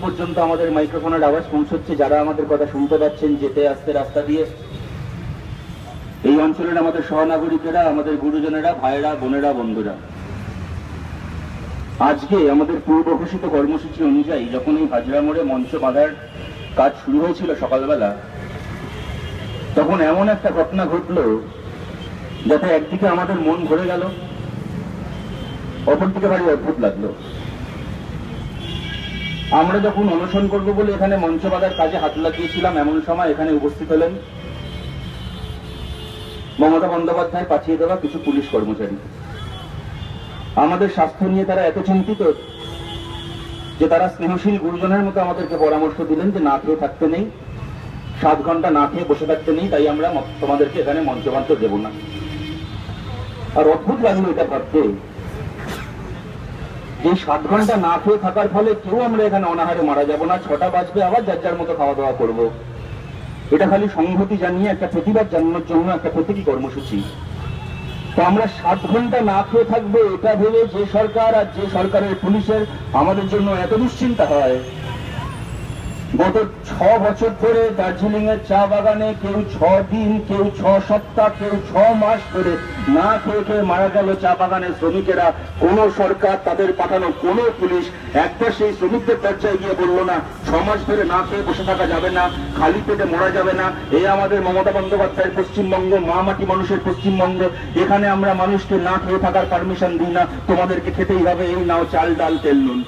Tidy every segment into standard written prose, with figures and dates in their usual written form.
পর্যন্ত আমাদের মাইক্রোফোনের আওয়াজ পৌঁছচ্ছে, যারা আমাদের কথা শুনতে পাচ্ছেন যেতে আসতে রাস্তা দিয়ে, এই অঞ্চলের আমাদের সহনাগরিকেরা, আমাদের গুরুজনেরা, ভাইয়েরা, বোনেরা, বন্ধুরা, আজকে আমাদের পূর্ব ঘোষিত কর্মসূচি অনুযায়ী যখন এই হাজরা মোড়ে মঞ্চ বাঁধার কাজ শুরু হয়েছিল সকালবেলা, তখন এমন একটা ঘটনা ঘটলো যাতে একদিকে আমাদের মন ভরে গেল, অপরদিকে ভারী অদ্ভুত লাগলো। আমরা যখন অনশন করব বলে এখানে মঞ্চ বাঁধার কাজে হাত লাগিয়েছিলাম, এমন সময় এখানে উপস্থিত হলেন মমতা বন্দ্যোপাধ্যায় পাঠিয়ে দেওয়া কিছু পুলিশ কর্মচারী। আমাদের স্বাস্থ্য নিয়ে তারা এত চিন্তিত যে তারা স্নেহশীল গুরুজনের মতো আমাদেরকে পরামর্শ দিলেন যে না খেয়ে থাকতে নেই, 7 ঘন্টা না খেয়ে বসে থাকতে নেই, তাই আমরা তোমাদেরকে এখানে মঞ্চ বাঁধতে দেব না। আর অদ্ভুত লাগলো এটা ভাবতে যে 7 ঘন্টা না খেয়ে থাকার ফলে কেউ আমরা এখানে অনাহারে মারা যাব না, 6টা বাজবে আবার যার যার মতো খাওয়া দাওয়া করবো। এটা খালি সংহতি জানিয়ে একটা প্রতিবাদ জানানোর জন্য একটা প্রতীকী কর্মসূচি। তো আমরা 7 ঘন্টা না খেয়ে থাকবো এটা ভেবে যে সরকার আর যে সরকারের পুলিশের আমাদের জন্য এত দুশ্চিন্তা হয়, গত 6 বছর ধরে দার্জিলিং এর চা বাগানে কেউ 6 দিন, কেউ 6 সপ্তাহ, কেউ 6 মাস ধরে না খেয়ে খেয়ে মারা গেল চা বাগানের শ্রমিকেরা। কোন সরকার, তাদের পাঠানো কোন পুলিশ একবার সেই শ্রমিকদের দরজায় গিয়ে বললো না 6 মাস ধরে না খেয়ে বসে থাকা যাবে না, খালি পেটে মরা যাবে না। এই আমাদের মমতা বন্দ্যোপাধ্যায়ের পশ্চিমবঙ্গ, মা মাটি মানুষের পশ্চিমবঙ্গ, এখানে আমরা মানুষকে না খেয়ে থাকার পারমিশন দিই না, তোমাদেরকে খেতেই হবে, এই নাও চাল ডাল তেল নুন।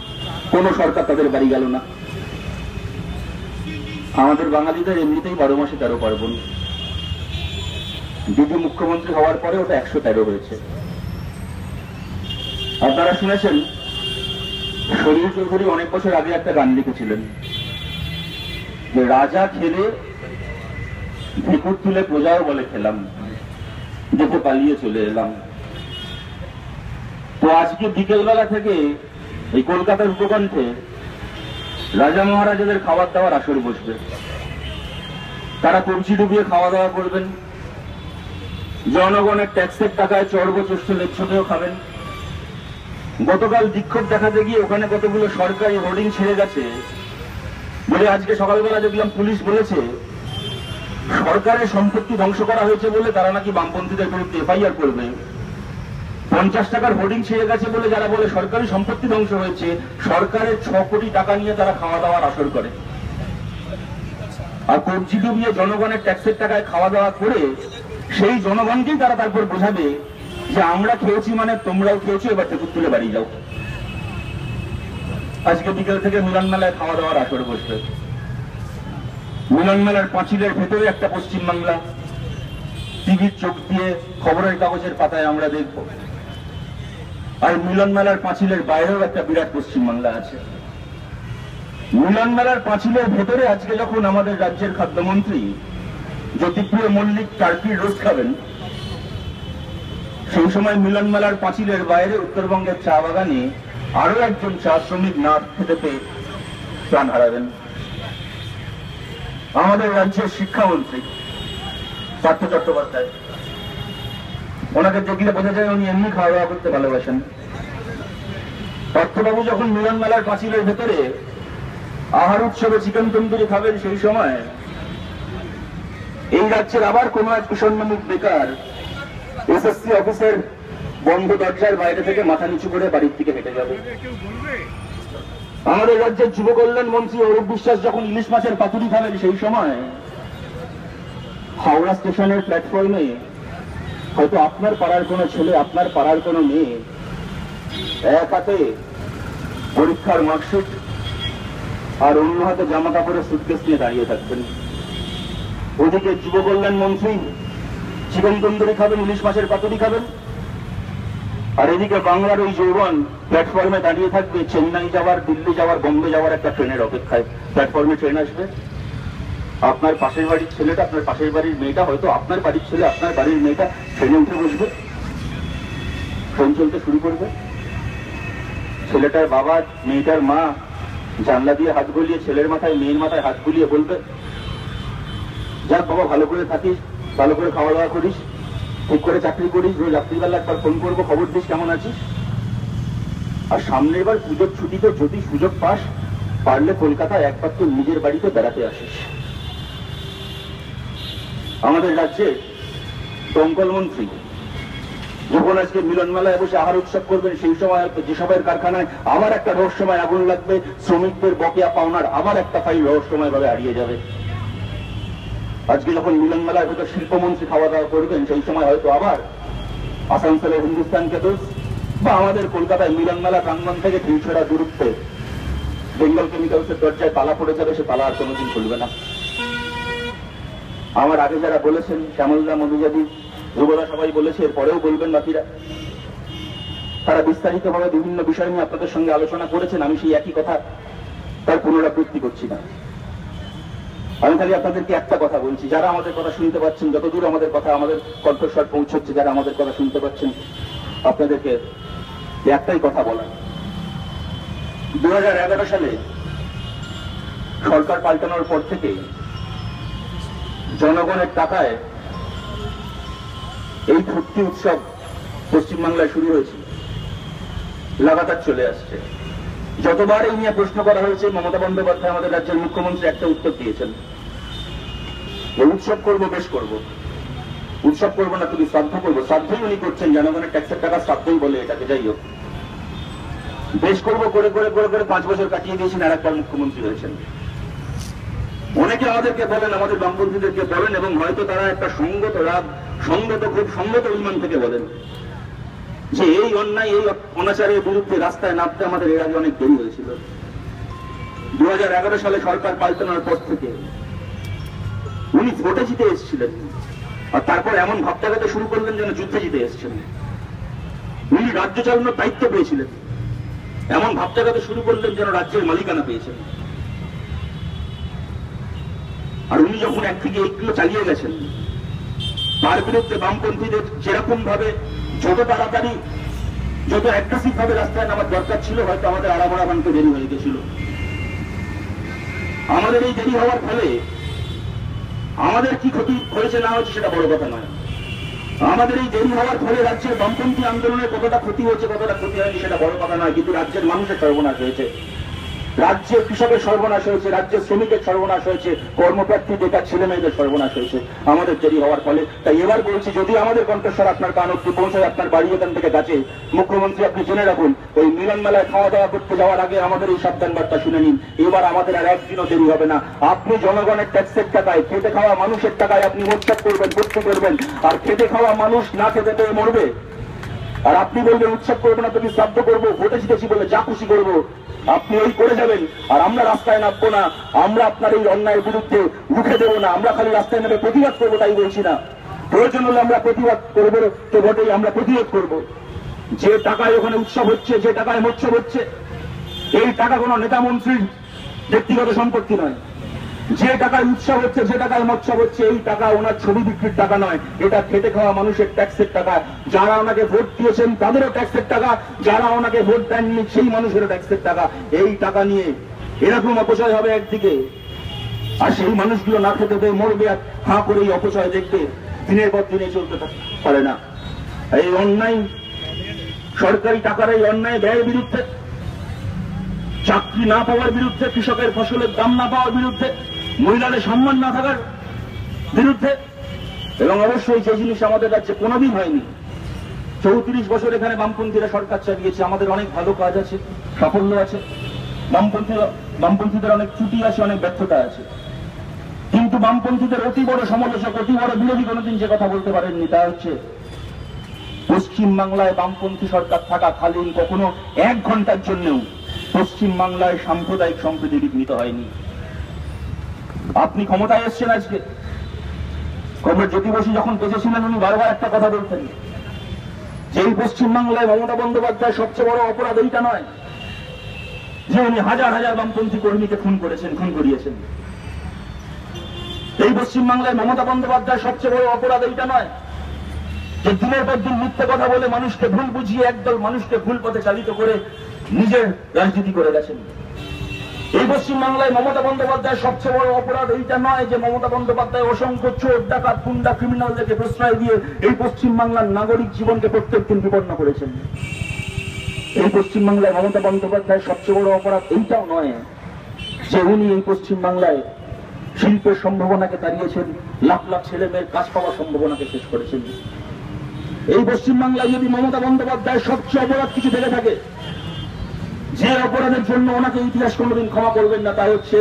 কোন সরকার তাদের বাড়ি গেল না। আমাদের বাঙালিদের এমনিতেই 12 মাসে 13 পার্বণ। দিদি মুখ্যমন্ত্রী হওয়ার পরে ওটা 113 হয়েছে। আপনারা শুনেছেন শরীর চৌধুরী অনেক বছর আগে একটা গান লিখেছিলেন যে রাজা খেলে ভেকুর তুলে প্রজাও বলে খেলাম, দেখে পালিয়ে চলে এলাম। তো আজকে বিকেলবেলা থেকে এই কলকাতার উপকণ্ঠে রাজা মহারাজাদের খাবার দাবার আসর বসবে। তারা কবজি ডুবিয়ে খাওয়া দাওয়া করবেন, জনগণের ট্যাক্সের টাকায় চর্ব চষ্ট লেচ্ছতেও খাবেন। গতকাল বিক্ষোভ দেখাতে গিয়ে ওখানে কতগুলো সরকারি হোর্ডিং ছেড়ে গেছে বলে আজকে সকালবেলা দেখলাম পুলিশ বলেছে সরকারের সম্পত্তি ধ্বংস করা হয়েছে বলে তারা নাকি বামপন্থীদের বিরুদ্ধে এফআইআর করবে। 50 টাকার হোর্ডিং ছেড়ে গেছে বলে যারা বলে সরকারি সম্পত্তি ধ্বংস হয়েছে, সরকারের 6 কোটি টাকা নিয়ে তারা খাওয়া দাওয়ার আসর করে। আর কবজি ডুবিয়ে জনগণের ট্যাক্সের টাকায় খাওয়া দাওয়া করে সেই জনগণকেই তারা তারপর বোঝাবে যে আমরা খেয়েছি মানে তোমরাও খেয়েছো, এবার থেকে তুলে বাড়ি যাও। আজকে বিকেল থেকে মিলন মেলায় খাওয়া দাওয়ার আসর বসবে। মিলন মেলার পাঁচিলের ভেতরে একটা পশ্চিমবাংলা, টিভির চোখ দিয়ে খবরের কাগজের পাতায় আমরা দেখব। আর মিলন মেলার পাঁচিলের বাইরেও একটা বিরাট পশ্চিমবাংলা আছে। মিলন মেলার পাঁচিলের ভেতরে আজকে যখন আমাদের রাজ্যের খাদ্যমন্ত্রী জ্যোতিপ্রিয় মল্লিক টার্কির রোস্ট খাবেন, সেই সময় মিলন মেলার পাঁচিলের বাইরে উত্তরবঙ্গের চা বাগানে আরো একজন চা শ্রমিক না খেতে পেয়ে প্রাণ হারাবেন। আমাদের রাজ্যের শিক্ষামন্ত্রী পার্থ চট্টোপাধ্যায়, ওনাকে দেখলে বোঝা যায় উনি এমনি খাওয়া দাওয়া করতে ভালোবাসেন। পার্থবাবু যখন মিলন মেলার পাঁচিলের ভেতরে আহার উৎসবে চিকেন তন্দুরি খাবেন, সেই সময় এই রাজ্যের আবার কোন এক কিশোরনামুখ বেকার এসএসসি অফিসের বন্ধ দরজার বাইরে থেকে মাথা নিচু করে বাড়ির দিকে হেঁটে যাবে। আমাদের রাজ্যের যুব কল্যাণ মন্ত্রী অরূপ বিশ্বাস যখন ইলিশ মাছের পাতুরি খাবেন, সেই সময় হাওড়া স্টেশনের প্ল্যাটফর্মে হয়তো আপনার পাড়ার কোনো ছেলে, আপনার পাড়ার কোনো মেয়ে এক হাতে পরীক্ষার মার্কশিট আর অন্য হাতে জামা কাপড়ের সুটকেস নিয়ে দাঁড়িয়ে থাকবেন। ওদিকে যুব কল্যাণ মন্ত্রী চিকেন তন্দুরি খাবেন, ইলিশ মাছের পাতুরি খাবেন, আর এদিকে বাংলার ওই যৌবন প্ল্যাটফর্মে দাঁড়িয়ে থাকবে চেন্নাই যাওয়ার, দিল্লি যাওয়ার, বোম্বে যাওয়ার একটা ট্রেনের অপেক্ষায়। প্ল্যাটফর্মে ট্রেন আসবে, আপনার পাশের বাড়ির ছেলেটা, আপনার পাশের বাড়ির মেয়েটা, হয়তো আপনার বাড়ির ছেলে, আপনার বাড়ির মেয়েটা ট্রেনে উঠে বসবে, ট্রেন চলতে শুরু করবে। ছেলেটার বাবা, মেয়েটার মা জানলা দিয়ে হাত গলিয়ে ছেলের মাথায়, মেয়ের মাথায় হাত গলিয়ে বলবে, যাক বাবা ভালো করে থাকিস, ভালো করে খাওয়া দাওয়া করিস, ঠিক করে চাকরি করিস, রোজ রাত্রিবেলা একবার ফোন করবো, খবর দিস কেমন আছিস। আর সামনে এবার পুজোর ছুটিতে যদি সুযোগ পাস পারলে কলকাতায় একবার তো নিজের বাড়িতে বেড়াতে আসিস। আমাদের রাজ্যের দমকল মন্ত্রী যখন আজকে মিলন মেলায় বসে আহার উৎসব করবেন, সেই সময় যেসবের কারখানায় আবার একটা রহস্যময় আগুন লাগবে, শ্রমিকদের বকেয়া পাওনার আবার একটা ফাইল রহস্যময় ভাবে হারিয়ে যাবে। আজকে যখন মিলন মেলায় হয়তো শিল্পমন্ত্রী খাওয়া দাওয়া করবেন, সেই সময় হয়তো আবার আসানসোলের হিন্দুস্তানকে দোষ, বা আমাদের কলকাতায় মিলন মেলা প্রাঙ্গণ থেকে ঢিলছড়া দূরত্বে বেঙ্গল কেমিক্যালসের দরজায় তালা পড়ে যাবে, সে তালা আর কোনোদিন খুলবে না। আমার আগে যারা বলেছেন, শ্যামলদা, মধুজাদি, যুবরা সবাই বলেছে, এরপরেও বলবেন বাকিরা। তারা বিস্তারিতভাবে বিভিন্ন বিষয় নিয়ে আপনাদের সঙ্গে আলোচনা করেছেন। আমি সেই একই কথা তার পুনরাবৃত্তি করছি না। আমি খালি আপনাদেরকে একটা কথা বলছি, যারা আমাদের কথা শুনতে পাচ্ছেন, যতদূর আমাদের কথা, আমাদের কণ্ঠস্বর পৌঁছচ্ছে, যারা আমাদের কথা শুনতে পাচ্ছেন, আপনাদেরকে একটাই কথা বলার। 2011 সালে সরকার পাল্টানোর পর থেকে জনগণের টাকায় এই ভর্তি উৎসব পশ্চিমবাংলায় শুরু হয়েছে, লাগাতার চলে আসছে। যতবার এই নিয়ে প্রশ্ন করা হয়েছে, মমতা বন্দ্যোপাধ্যায় আমাদের রাজ্যের মুখ্যমন্ত্রী একটা উত্তর দিয়েছেন, উৎসব করবো, বেশ করবো। উৎসব করবো না, তুমি শ্রাদ্ধ করবো। শ্রাদ্ধই উনি করছেন, জনগণের ট্যাক্সের টাকা শ্রাদ্ধই বলে এটাকে। যাই হোক, বেশ করবো করে করে করে করে 5 বছর কাটিয়ে দিয়েছেন, আর একবার মুখ্যমন্ত্রী হয়েছেন। অনেকে আমাদেরকে বলেন, আমাদের বামপন্থীদেরকে বলেন, এবং হয়তো তারা একটা সঙ্গত রাগ, খুব সঙ্গত অভিমান থেকে বলেন যে এই অন্যায়, এই অনাচারের বিরুদ্ধে রাস্তায় নামতে আমাদের এর আগে অনেক দেরি হয়েছিল। 2011 সালে সরকার পাল্টানোর পর থেকে উনি ভোটে জিতে এসেছিলেন, আর তারপর এমন ভাব দেখাতে শুরু করলেন যেন যুদ্ধে জিতে এসেছেন। উনি রাজ্য চালানোর দায়িত্ব পেয়েছিলেন, এমন ভাব দেখাতে শুরু করলেন যেন রাজ্যের মালিকানা পেয়েছেন। আর উনি যখন একদিকে এইগুলো চালিয়ে গেছেন, তার বিরুদ্ধে বামপন্থীদের যেরকম ভাবে, যত তাড়াতাড়ি, যত অ্যাগ্রেসিভ ভাবে রাস্তায় নামার দরকার ছিল, হয়তো আমাদের আড়াবড়া বানতে দেরি হয়ে গেছিল। আমাদের এই দেরি হওয়ার ফলে আমাদের কি ক্ষতি হয়েছে না হয়েছে সেটা বড় কথা নয়। আমাদের এই দেরি হওয়ার ফলে রাজ্যের বামপন্থী আন্দোলনের কতটা ক্ষতি হয়েছে, কতটা ক্ষতি হয়নি সেটা বড় কথা নয়, কিন্তু রাজ্যের মানুষের সর্বনাশ হয়েছে, রাজ্যের কৃষকের সর্বনাশ হয়েছে, রাজ্যের শ্রমিকের সর্বনাশ হয়েছে, কর্মপ্রার্থী বেকার ছেলে মেয়েদের সর্বনাশ হয়েছে আমাদের দেরি হওয়ার ফলে। তাই এবার বলছি, যদি আমাদের কণ্ঠস্বর আপনার কান অব্দি পৌঁছায়, আপনার বাড়ি এখান থেকে কাছে, মুখ্যমন্ত্রী আপনি জেনে রাখুন, ওই মিলন মেলায় খাওয়া দাওয়া করতে যাওয়ার আগে আমাদের এই সাবধান বার্তা শুনে নিন। এবার আমাদের আর একদিনও দেরি হবে না। আপনি জনগণের ট্যাক্সের টাকায়, খেতে খাওয়া মানুষের টাকায় আপনি উৎসব করবেন, ভর্তি করবেন, আর খেতে খাওয়া মানুষ না খেতে পেয়ে মরবে। আর আপনি বলবেন উৎসব করবো না, তুমি শ্রাদ্ধ করবো, ভোটে জিতেছি বলে যা খুশি করবো, আপনি ওই করে যাবেন। আর আমরা রাস্তায় নামবো না, আমরা আপনার এই অন্যায়ের বিরুদ্ধে রুখে দেবো না, আমরা খালি রাস্তায় নেমে প্রতিবাদ করবো তাই বলছি না। প্রয়োজন হলে আমরা প্রতিবাদ করবো, তো ভোটেই আমরা প্রতিরোধ করবো। যে টাকায় ওখানে উৎসব হচ্ছে, যে টাকায় মৎসব হচ্ছে, এই টাকা কোনো নেতা মন্ত্রীর ব্যক্তিগত সম্পত্তি নয়। যে টাকায় উৎসব হচ্ছে, যে টাকায় মৎসব হচ্ছে, এই টাকা ওনার ছবি বিক্রির টাকা নয়, এটা খেটে খাওয়া মানুষের ট্যাক্সের টাকা। যারা ওনাকে ভোট দিয়েছেন তাদেরও ট্যাক্সের টাকা, যারা ওনাকে ভোট দেননি সেই মানুষেরও ট্যাক্সের টাকা। এই টাকা নিয়ে এরকম অপচয় হবে একদিকে, আর সেই মানুষগুলো না খেতে পেয়ে মরবে, আর হাঁ করে এই অপচয় দেখবে, দিনের পর দিনে চলতে পারে না। এই অন্যায়, সরকারি টাকার এই অন্যায় ব্যয়ের বিরুদ্ধে, চাকরি না পাওয়ার বিরুদ্ধে, কৃষকের ফসলের দাম না পাওয়ার বিরুদ্ধে, মহিলাদের সম্মান না থাকার বিরুদ্ধে, এবং অবশ্যই যে জিনিস আমাদের রাজ্যে কোনোদিন হয়নি, 34 বছর এখানে বামপন্থীরা সরকার চালিয়েছে, আমাদের অনেক ভালো কাজ আছে, সাফল্য আছে, বামপন্থীদের অনেক ত্রুটি আছে, অনেক ব্যর্থতা আছে, কিন্তু বামপন্থীদের অতি বড় সমালোচক, অতি বড় বিরোধী কোনোদিন যে কথা বলতে পারেননি, তা হচ্ছে পশ্চিমবাংলায় বামপন্থী সরকার থাকাকালীন কখনো 1 ঘন্টার জন্যও পশ্চিমবাংলায় সাম্প্রদায়িক সম্প্রীতি বিঘ্নিত হয়নি। আপনি ক্ষমতায় এসছেন আজকে, কমরেড জ্যোতি বসু যখন বেঁচে ছিলেন উনি বারবার একটা কথা বলতেন, যে এই পশ্চিমবাংলায় মমতা বন্দ্যোপাধ্যায় সবচেয়ে বড় অপরাধ এইটা নয় যে উনি হাজার হাজার বামপন্থী কর্মীকে খুন করিয়েছেন। এই পশ্চিমবাংলায় মমতা বন্দ্যোপাধ্যায় সবচেয়ে বড় অপরাধ এইটা নয় যে দিনের পর দিন মিথ্যে কথা বলে মানুষকে ভুল বুঝিয়ে একদল মানুষকে ভুল পথে চালিত করে নিজের রাজনীতি করে গেছেন। এই পশ্চিমবাংলায় মমতা বন্দ্যোপাধ্যায় সবচেয়ে বড় অপরাধ এইটা নয় যে মমতা বন্দ্যোপাধ্যায় অসংখ্য চোর, ডাকাত, গুন্ডা, ক্রিমিনালদেরকে প্রশ্রয় দিয়ে এই পশ্চিমবাংলার নাগরিক জীবনকে প্রত্যেকদিন বিপন্ন করেছেন। এই পশ্চিমবাংলায় মমতা বন্দ্যোপাধ্যায় সবচেয়ে বড় অপরাধ এইটাও নয় যে উনি এই পশ্চিম বাংলায় শিল্পের সম্ভাবনাকে তাড়িয়েছেন, লাখ লাখ ছেলে মেয়ের কাজ পাওয়ার সম্ভাবনাকে শেষ করেছেন। এই পশ্চিম বাংলায় যদি মমতা বন্দ্যোপাধ্যায় সবচেয়ে অপরাধ কিছু থেকে থাকে, যে অপরাধের জন্য ওনাকে ইতিহাস কোনোদিন ক্ষমা করবেন না, তা হচ্ছে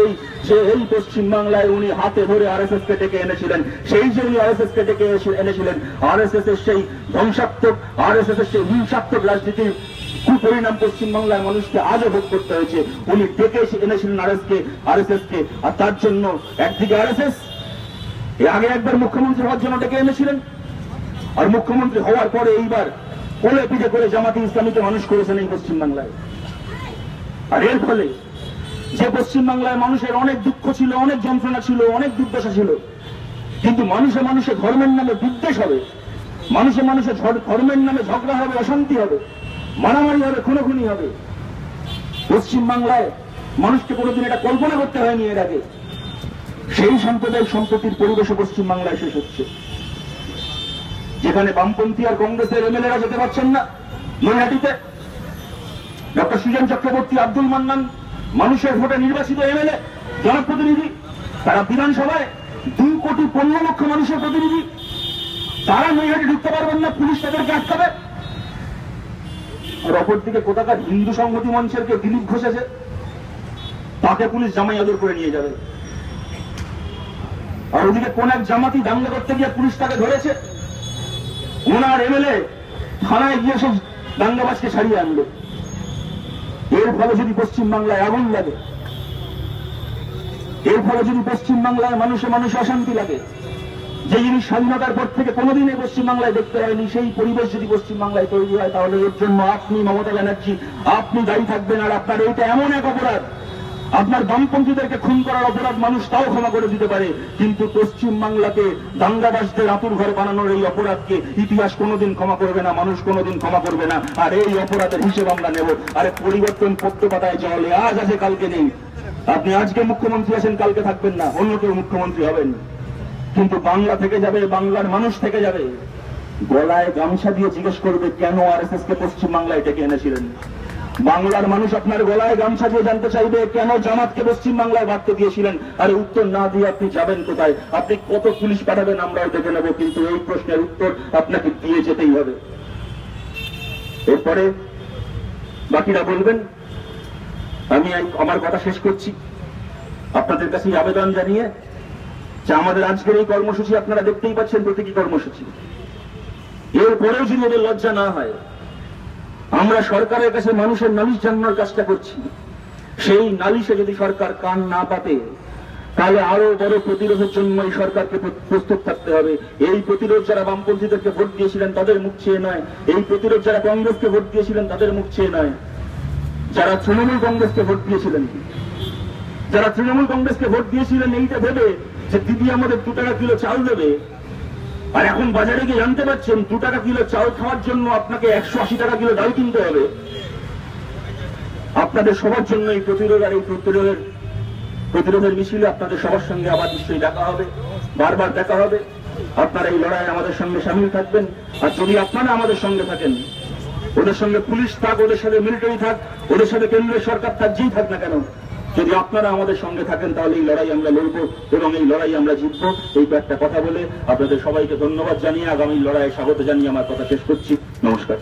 এই পশ্চিম বাংলায় উনি হাতে ধরে আরএসএস কে ডেকে এনেছিলেন। সেই যে উনি আরএসএস কে ডেকে এনেছিলেন, আরএসএস এর সেই ধ্বংসাত্মক, আরএসএস এর সেই হিংসাত্মক রাজনীতির কুপরিণাম পশ্চিম বাংলায় মানুষকে আজও ভোগ করতে হয়েছে। উনি ডেকে এনেছিলেন আরএসএস কে, আর তার জন্য একদিকে আরএসএস আগে একবার মুখ্যমন্ত্রী হওয়ার জন্য ডেকে এনেছিলেন, আর মুখ্যমন্ত্রী হওয়ার পরে এইবার কোলে পিঠে করে জামাতে ইসলামীকে মানুষ করেছেন এই পশ্চিম বাংলায়। আর এর ফলে যে পশ্চিম বাংলায় মানুষের অনেক দুঃখ ছিল, অনেক যন্ত্রণা ছিল, অনেক দুর্দশা ছিল, কিন্তু মানুষে মানুষে ধর্মের নামে বিদ্বেষ হবে, মানুষে মানুষে ধর্মের নামে ঝগড়া হবে, অশান্তি হবে, মারামারি হবে, খুনোখুনি হবে। পশ্চিম বাংলায় মানুষকে কোনোদিন এটা কল্পনা করতে হয়নি এর আগে। সেই সাম্প্রদায়িক সম্প্রীতির পরিবেশে পশ্চিম বাংলায় শেষ হচ্ছে, যেখানে বামপন্থী আর কংগ্রেসের এমএলএরা যেতে পারছেন না নৈহাটিতে। ডক্টর সুজন চক্রবর্তী, আব্দুল মান্নান মানুষের ভোটে নির্বাচিত এমএলএ, জনপ্রতিনিধি, তারা বিধানসভায় 2,15,00,000 মানুষের প্রতিনিধি, তারা নৈহাটি ঢুকতে পারবেন না, পুলিশ তাদেরকে আটকাবে। আর অপরদিকে কোথাকার হিন্দু সংহতি মঞ্চের কে দিলীপ ঘোষ আছে, তাকে পুলিশ জামাই আদর করে নিয়ে যাবে। আর ওদিকে কোন এক জামাতি দাঙ্গা করতে গিয়ে পুলিশ তাকে ধরেছে, ওনার এমএলএ থানায় গিয়ে সব দাঙ্গাবাজকে ছাড়িয়ে আনলো। এর ফলে যদি পশ্চিম বাংলায় আগুন লাগে, এর ফলে যদি পশ্চিম বাংলায় মানুষে মানুষে অশান্তি লাগে, যে জিনিস স্বাধীনতার পর থেকে কোনোদিন এই পশ্চিম বাংলায় দেখতে হয়নি, সেই পরিবেশ যদি পশ্চিম বাংলায় তৈরি হয়, তাহলে এর জন্য আপনি মমতা ব্যানার্জি আপনি দায়ী থাকবেন। আর আপনার এইটা এমন এক অপরাধ, আপনার বামপন্থীদেরকে খুন করার অপরাধ মানুষ তাও ক্ষমা করে দিতে পারে, কিন্তু পশ্চিম বাংলাকে দাঙ্গাবাজদের আতুর ঘর বানানোর এই অপরাধকে ইতিহাস কোনোদিন ক্ষমা করবে না, মানুষ কোনোদিন ক্ষমা করবে না। আর এই অপরাধের হিসেব আমরা নেব। আরে পরিবর্তন পদ্ম পাতায় চলে, আজ আছে কালকে নেই। আপনি আজকে মুখ্যমন্ত্রী আছেন, কালকে থাকবেন না, অন্য কেউ মুখ্যমন্ত্রী হবেন, কিন্তু বাংলা থেকে যাবে, বাংলার মানুষ থেকে যাবে। গলায় গামছা দিয়ে জিজ্ঞেস করবে কেন আরএসএস কে পশ্চিম বাংলায় ডেকে এনেছিলেন। বাংলার মানুষ আপনার গলায় গামছা দিয়ে জানতে চাইবে কেন জামাতকে পশ্চিম বাংলায় বাড়তে দিয়েছিলেন। আর উত্তর না দিয়ে আপনি যাবেন কোথায়? আপনি কত পুলিশ পাঠাবেন আমরাও দেখে নেব, কিন্তু এই প্রশ্নের উত্তর আপনাকে দিয়ে যেতেই হবে। এরপরে বাকিরা বলবেন। আমি আমার কথা শেষ করছি আপনাদের কাছে আবেদন জানিয়ে যে আমাদের আজকের এই কর্মসূচি আপনারা দেখতেই পাচ্ছেন, প্রতীকী কর্মসূচি। এরপরেও যদি ওদের লজ্জা না হয়, আমরা সরকারের কাছে মানুষের নালিশ জানানোর কাজটা করছি, সেই নালিশে যদি সরকার কান না পাতে, তাহলে আরো বড় প্রতিরোধের জন্য এই সরকারকে প্রস্তুত থাকতে হবে। এই প্রতিরোধ যারা বামপন্থীদেরকে ভোট দিয়েছিলেন তাদের মুখ চেয়ে নয়, এই প্রতিরোধ যারা কংগ্রেসকে ভোট দিয়েছিলেন তাদের মুখ চেয়ে নয়, যারা তৃণমূল কংগ্রেসকে ভোট দিয়েছিলেন, যারা তৃণমূল কংগ্রেসকে ভোট দিয়েছিলেন এইটা ভেবে যে দিদি আমাদের 2 টাকা কিলো চাল দেবে, আর এখন বাজারে গিয়ে জানতে পারছেন 2 টাকা কিলো চাল খাওয়ার জন্য আপনাকে 180 টাকা কিলো ডাল কিনতে হবে। আপনাদের সবার জন্য এই প্রতিরোধ আর এই প্রতিরোধের মিছিলে আপনাদের সবার সঙ্গে আবার নিশ্চয়ই দেখা হবে, বারবার দেখা হবে। আপনারা এই লড়াইয়ে আমাদের সঙ্গে সামিল থাকবেন। আর যদি আপনারা আমাদের সঙ্গে থাকেন, ওদের সঙ্গে পুলিশ থাক, ওদের সাথে মিলিটারি থাক, ওদের সাথে কেন্দ্রীয় সরকার থাক, যেই থাক না কেন, যদি আপনারা আমাদের সঙ্গে থাকেন তাহলে এই লড়াই আমরা লড়বো এবং এই লড়াই আমরা জিতবো। এই একটা কথা বলে আপনাদের সবাইকে ধন্যবাদ জানিয়ে আগামী লড়াইয়ে স্বাগত জানিয়ে আমার কথা শেষ করছি। নমস্কার।